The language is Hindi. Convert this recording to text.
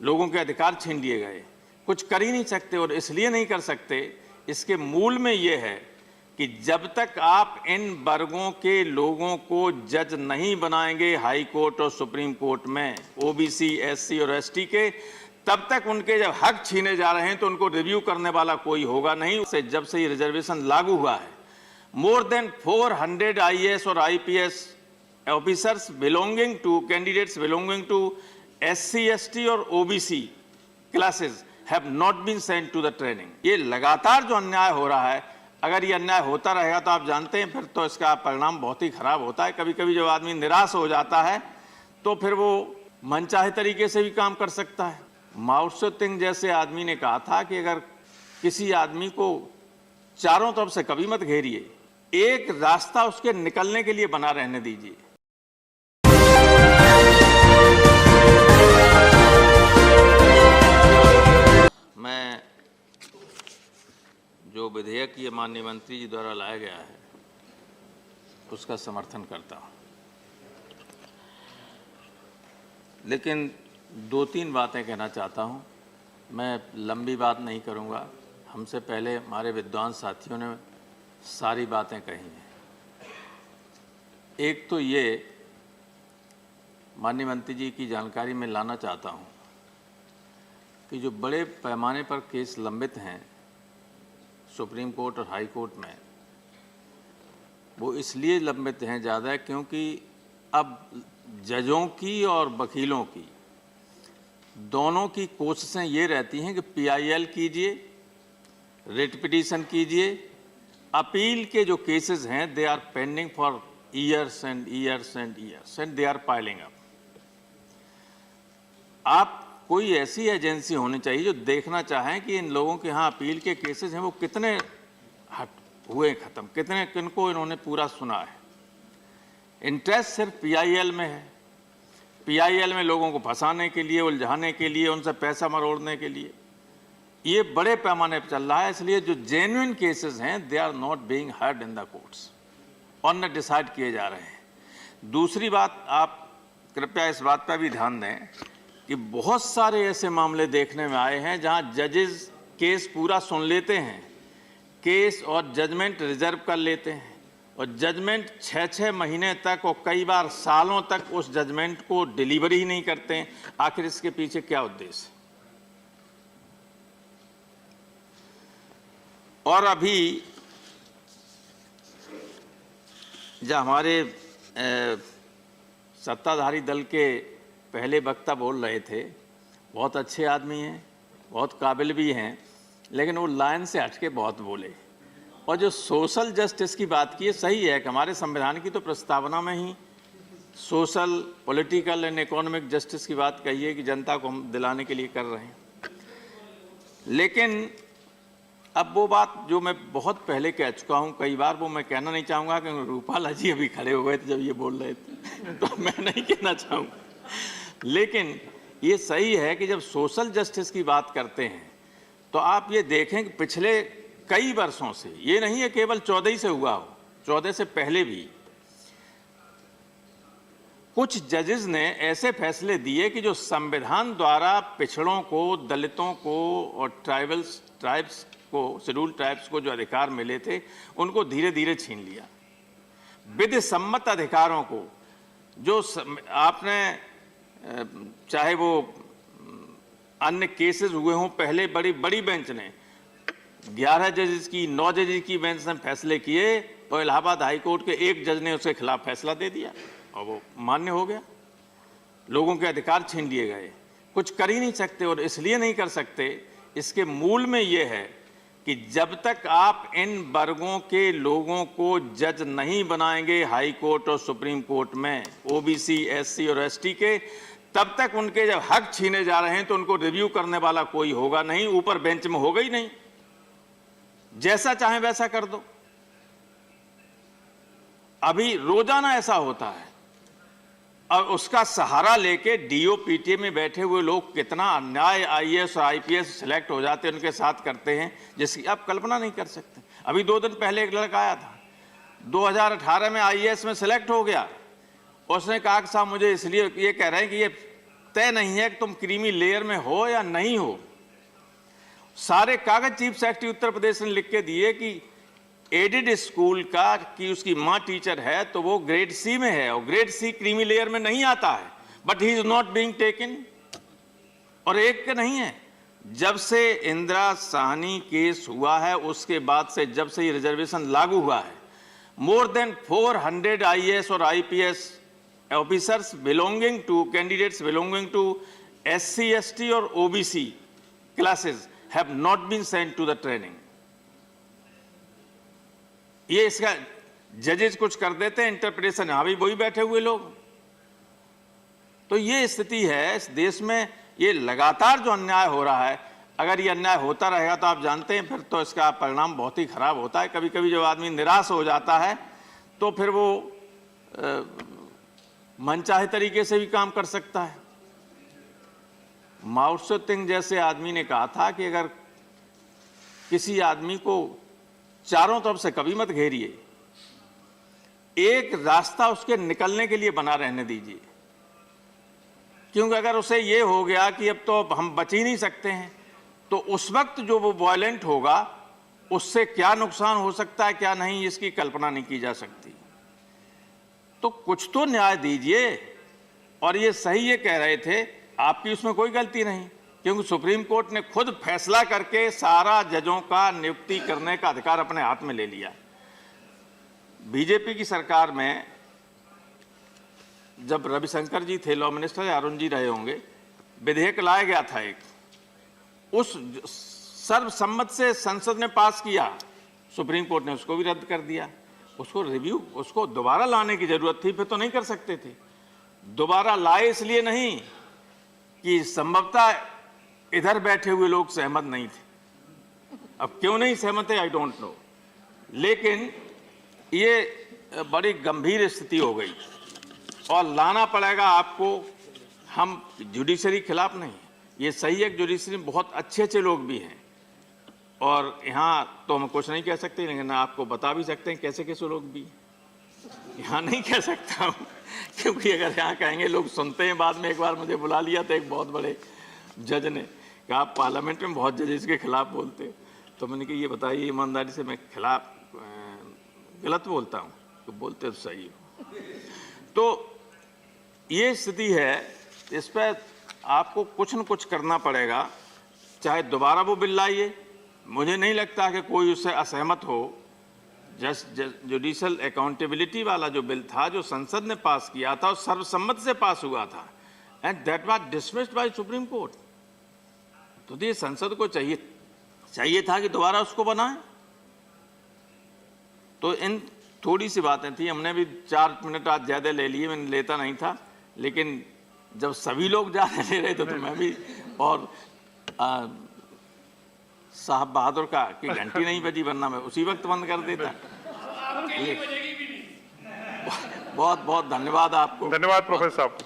लोगों के अधिकार छीन लिए गए, कुछ कर ही नहीं सकते। और इसलिए नहीं कर सकते, इसके मूल में ये है कि जब तक आप इन वर्गों के लोगों को जज नहीं बनाएंगे हाई कोर्ट और सुप्रीम कोर्ट में, ओबीसी, एससी और एसटी के, तब तक उनके जब हक छीने जा रहे हैं तो उनको रिव्यू करने वाला कोई होगा नहीं। जब से ये रिजर्वेशन लागू हुआ है, मोर देन 400 आईएएस और IPS officers belonging to candidates belonging to SC, ST और OBC classes have not been sent to the training. ये लगातार जो अन्याय हो रहा है, अगर ये अन्याय होता रहेगा तो आप जानते हैं फिर तो इसका परिणाम बहुत ही खराब होता है। कभी कभी जब आदमी निराश हो जाता है तो फिर वो मनचाहे तरीके से भी काम कर सकता है। माओ त्से तुंग जैसे आदमी ने कहा था कि अगर किसी आदमी को चारों तरफ से कभी मत घेरिए, एक रास्ता उसके निकलने के लिए बना रहने दीजिए। मैं जो विधेयक ये माननीय मंत्री जी द्वारा लाया गया है उसका समर्थन करता हूं, लेकिन 2-3 बातें कहना चाहता हूं। मैं लंबी बात नहीं करूंगा, हमसे पहले हमारे विद्वान साथियों ने सारी बातें कही हैं। एक तो ये माननीय मंत्री जी की जानकारी में लाना चाहता हूं कि जो बड़े पैमाने पर केस लंबित हैं सुप्रीम कोर्ट और हाई कोर्ट में, वो इसलिए लंबित हैं ज़्यादा क्योंकि अब जजों की और वकीलों की दोनों की कोशिशें ये रहती हैं कि पीआईएल कीजिए, रिट पिटीशन कीजिए। अपील के जो केसेस हैं they are pending for years and years and years and they are piling up. आप कोई ऐसी एजेंसी होनी चाहिए जो देखना चाहें कि इन लोगों के यहाँ अपील के केसेस हैं वो कितने हुए ख़त्म, कितने किनको इन्होंने पूरा सुना है। इंटरेस्ट सिर्फ पीआईएल में है, पीआईएल में लोगों को फंसाने के लिए, उलझाने के लिए, उनसे पैसा मरोड़ने के लिए ये बड़े पैमाने पर चल रहा है। इसलिए जो जेन्युइन केसेस हैं they are not being heard in the courts और न डिसाइड किए जा रहे हैं। दूसरी बात, आप कृपया इस बात पर भी ध्यान दें कि बहुत सारे ऐसे मामले देखने में आए हैं जहां जजेस केस पूरा सुन लेते हैं, केस और जजमेंट रिजर्व कर लेते हैं और जजमेंट 6-6 महीने तक और कई बार सालों तक उस जजमेंट को डिलीवरी ही नहीं करते हैं। आखिर इसके पीछे क्या उद्देश्य है? और अभी जब हमारे सत्ताधारी दल के पहले वक्ता बोल रहे थे, बहुत अच्छे आदमी हैं, बहुत काबिल भी हैं, लेकिन वो लाइन से हटके बहुत बोले। और जो सोशल जस्टिस की बात की है, सही है कि हमारे संविधान की तो प्रस्तावना में ही social, political and economic justice की बात कही है कि जनता को हम दिलाने के लिए कर रहे हैं। लेकिन अब वो बात जो मैं बहुत पहले कह चुका हूँ कई बार, वो मैं कहना नहीं चाहूँगा क्योंकि रूपाला जी अभी खड़े हो गए थे जब ये बोल रहे थे तो मैं नहीं कहना चाहूँगा। लेकिन ये सही है कि जब सोशल जस्टिस की बात करते हैं तो आप ये देखें कि पिछले कई वर्षों से, ये नहीं है केवल 14 से हुआ हो, 14 से पहले भी कुछ जजेस ने ऐसे फैसले दिए कि जो संविधान द्वारा पिछड़ों को, दलितों को और ट्राइब्स को, शेड्यूल्ड ट्राइब्स को जो अधिकार मिले थे उनको धीरे धीरे छीन लिया। विधि सम्मत अधिकारों को जो आपने, चाहे वो अन्य केसेस हुए हों, पहले बड़ी बेंच ने 11 जजेस की, 9 जजेस की बेंच ने फैसले किए तो इलाहाबाद हाई कोर्ट के एक जज ने उसके खिलाफ फैसला दे दिया और वो मान्य हो गया। लोगों के अधिकार छीन लिए गए, कुछ कर ही नहीं सकते। और इसलिए नहीं कर सकते, इसके मूल में ये है कि जब तक आप इन वर्गों के लोगों को जज नहीं बनाएंगे हाई कोर्ट और सुप्रीम कोर्ट में, ओबीसी, एससी और एसटी के, तब तक उनके जब हक छीने जा रहे हैं तो उनको रिव्यू करने वाला कोई होगा नहीं। ऊपर बेंच में होगा ही नहीं, जैसा चाहे वैसा कर दो। अभी रोजाना ऐसा होता है और उसका सहारा लेके डीओपीटी में बैठे हुए लोग कितना अन्याय आईएएस और आईपीएस सिलेक्ट हो जाते हैं, उनके साथ करते हैं जिसकी आप कल्पना नहीं कर सकते। अभी 2 दिन पहले एक लड़का आया था, 2018 में आईएएस में सिलेक्ट हो गया। उसने कहा कि साहब मुझे इसलिए ये कह रहे हैं कि ये तय नहीं है कि तुम क्रीमी लेयर में हो या नहीं हो। सारे कागज चीफ सेक्रेटरी उत्तर प्रदेश ने लिख के दिए कि एडेड स्कूल का कि उसकी माँ टीचर है तो वो ग्रेड सी में है, और ग्रेड सी क्रीमी लेयर में नहीं आता है, but he is not being taken. और एक का नहीं है, जब से इंदिरा साहनी केस हुआ है उसके बाद से, जब से ये रिजर्वेशन लागू हुआ है, मोर देन 400 IAS और IPS officers belonging to candidates belonging to SC ST और OBC classes have not been sent to the training. ये इसका जजेस कुछ कर देते हैं इंटरप्रिटेशन, यहां भी वही बैठे हुए लोग। तो ये स्थिति है इस देश में। ये लगातार जो अन्याय हो रहा है, अगर ये अन्याय होता रहेगा तो आप जानते हैं फिर तो इसका परिणाम बहुत ही खराब होता है। कभी कभी जब आदमी निराश हो जाता है तो फिर वो मनचाहे तरीके से भी काम कर सकता है। माओ त्से तुंग जैसे आदमी ने कहा था कि अगर किसी आदमी को चारों तरफ से कभी मत घेरिए, एक रास्ता उसके निकलने के लिए बना रहने दीजिए, क्योंकि अगर उसे ये हो गया कि अब तो हम बच ही नहीं सकते हैं, तो उस वक्त जो वो वायलेंट होगा उससे क्या नुकसान हो सकता है क्या नहीं, इसकी कल्पना नहीं की जा सकती। तो कुछ तो न्याय दीजिए। और ये सही ये कह रहे थे, आपकी उसमें कोई गलती नहीं, क्योंकि सुप्रीम कोर्ट ने खुद फैसला करके सारा जजों का नियुक्ति करने का अधिकार अपने हाथ में ले लिया। बीजेपी की सरकार में जब रविशंकर जी थे लॉ मिनिस्टर, या अरुण जी रहे होंगे, विधेयक लाया गया था एक, उस सर्वसम्मत से संसद ने पास किया, सुप्रीम कोर्ट ने उसको भी रद्द कर दिया। उसको रिव्यू, उसको दोबारा लाने की जरूरत थी, फिर तो नहीं कर सकते थे। दोबारा लाए इसलिए नहीं कि संभवतः इधर बैठे हुए लोग सहमत नहीं थे। अब क्यों नहीं सहमत है आई डोंट नो, लेकिन ये बड़ी गंभीर स्थिति हो गई और लाना पड़ेगा आपको। हम जुडिशरी खिलाफ नहीं, ये सही है कि जुडिशरी में बहुत अच्छे अच्छे लोग भी हैं, और यहाँ तो हम कुछ नहीं कह सकते, लेकिन आपको बता भी सकते हैं कैसे कैसे लोग भी। यहाँ नहीं कह सकता हूँ, क्योंकि अगर यहाँ कहेंगे लोग सुनते हैं। बाद में एक बार मुझे बुला लिया था एक बहुत बड़े जज ने, कहा आप पार्लियामेंट में बहुत जजेस के खिलाफ बोलते, तो मैंने कहा ये बताइए ईमानदारी से मैं खिलाफ गलत बोलता हूँ? तो बोलते तो सही हो। तो ये स्थिति है, इस पर आपको कुछ न कुछ करना पड़ेगा, चाहे दोबारा वो बिल लाइए। मुझे नहीं लगता कि कोई उससे असहमत हो। जस्ट जुडिशल अकाउंटेबिलिटी वाला जो बिल था, जो संसद ने पास किया था, और सर्वसम्मत से पास हुआ था, and that was dismissed by supreme court. तो ये संसद को चाहिए था कि दोबारा उसको बनाए। तो इन थोड़ी सी बातें थी, हमने भी 4 मिनट आज ज़्यादा ले लिए, मैंने लेता नहीं था, लेकिन जब सभी लोग ज़्यादा ले रहे थे तो मैं भी। और साहब बहादुर का कि घंटी नहीं बजी, वरना मैं उसी वक्त बंद कर देता। बहुत बहुत धन्यवाद आपको। धन्यवाद प्रोफेसर साहब।